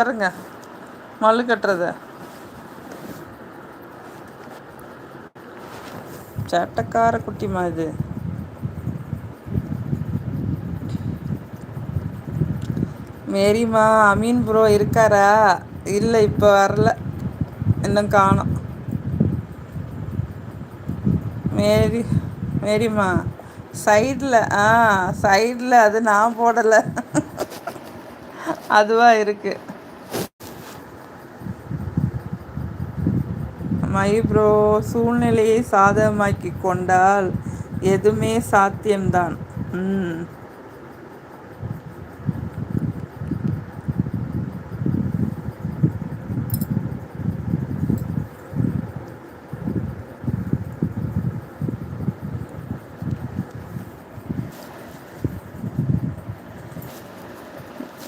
பாருங்க மல்லு கட்டுறது. சேட்டக்கார குட்டிமா இது. மேரிமா அமீன் ப்ரோ இருக்காரா? இல்லை, இப்போ வரல, இன்னும் காணோம். மேரி மேரிம்மா சைடில் சைடில் அது நான் போடலை. அதுவாக இருக்கு. மை ப்ரோ, சூழ்நிலையை சாதகமாக்கி கொண்டால் எதுவுமே சாத்தியம்தான். ம்.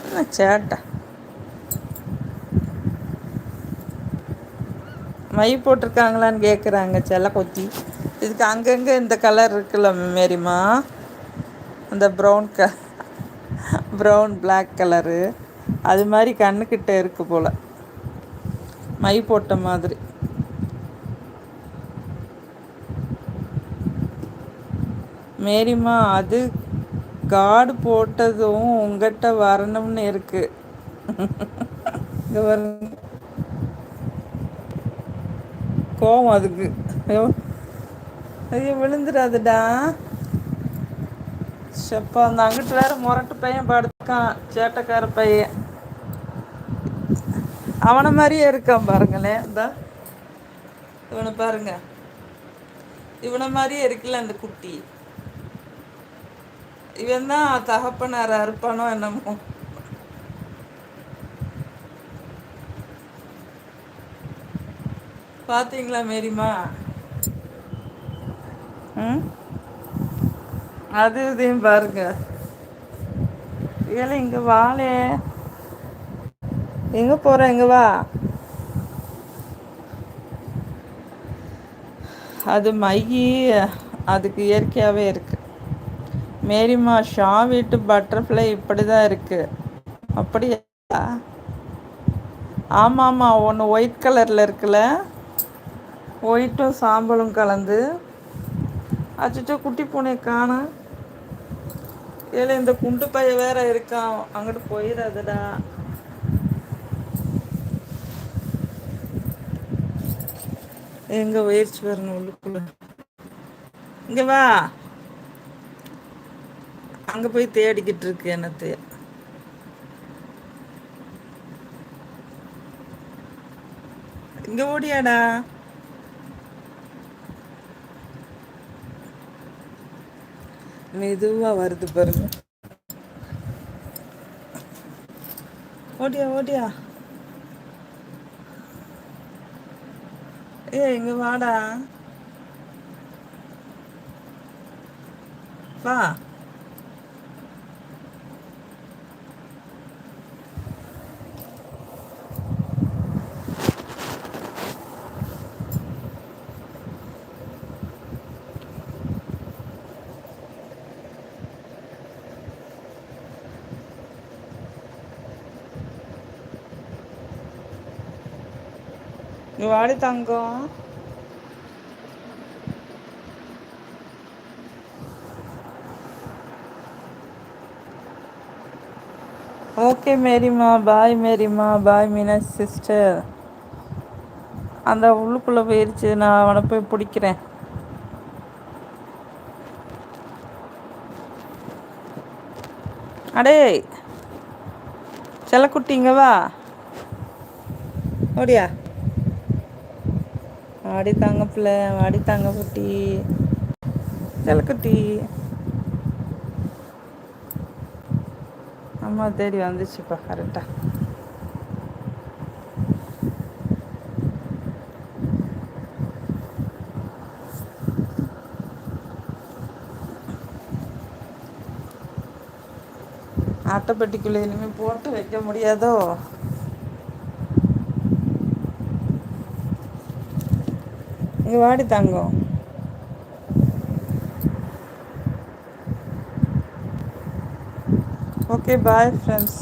என்ன சேட்டை. மை போட்டிருக்காங்களான்னு கேட்குறாங்க செல்ல கொத்தி. இதுக்கு அங்கங்கே இந்த கலர் இருக்குல்ல மேரிம்மா, இந்த ப்ரௌன் பிளாக் கலரு, அது மாதிரி கண்ணுக்கிட்ட இருக்கு போல், மை போட்ட மாதிரி. மேரிம்மா அது கார்டு போட்டதும் உங்கள்கிட்ட வரணும்னு இருக்கு. இங்கே வர கோவம் அதுக்கு. ஐயோ ஐயோ, விழுந்துடாதுடா. செப்பா, அந்த அங்கிட்டு வேற முரட்டு பையன் படுத்துக்கான், சேட்டைக்கார பையன். அவனை மாதிரியே இருக்கான் பாருங்களேன். இந்த இவனை பாருங்க, இவனை மாதிரியே இருக்குல்ல அந்த குட்டி. இவன் தான் தகப்பனார் அறுப்பானோ என்னமோ. பார்த்தீங்களா மேரிம்மா? ம், அது இதையும் பாருங்க. ஏழை இங்கே வாழே, எங்கே போகிற, எங்கே வா. அது மையி, அதுக்கு இயற்கையாகவே இருக்கு. மேரிம்மா, ஷா வீட்டு பட்டர்ஃப்ளை இப்படி தான் இருக்கு. அப்படியா? ஆமாம் ஆமாம், ஒன்று ஒயிட் கலரில் இருக்குல்ல, ஒயிட்டும் சாம்பலும் கலந்து. அச்சோ, குட்டி பூனை காணோம். ஏழை இந்த குண்டு பைய வேற இருக்கான், அங்கிட்டு போயிடாதடா. எங்க உயிர்ச்சி வரணும் உள்ளுக்குள்ள. இங்க வா. அங்க போய் தேடிக்கிட்டு இருக்கு என்னத்தை. இங்க ஓடியாடா. மெதுவா வருது பாருங்க. ஓடியா ஓடியா. ஏ இங்க வாடா, வா. இங்க வாடி தங்கம். ஓகே மேரிம்மா, பாய் மேரிம்மா, பாய் மீனாட்சி சிஸ்டர். அந்த உள்ளுக்குள்ளே போயிடுச்சு, நான் அவனை போய் பிடிக்கிறேன். அடே செல்லக்குட்டிங்க வா, ஓடியா. வாடி தாங்க பிள்ளை, வாடி தாங்க குட்டி, செல்லக்குட்டி. அம்மா தேடி வந்துச்சுப்பா கரெக்டா. ஆட்டைப்பட்டிக்குள்ளே இனிமேல் போட்டு வைக்க முடியாதோ. இங்கே வாடி தங்கம். Okay bye friends.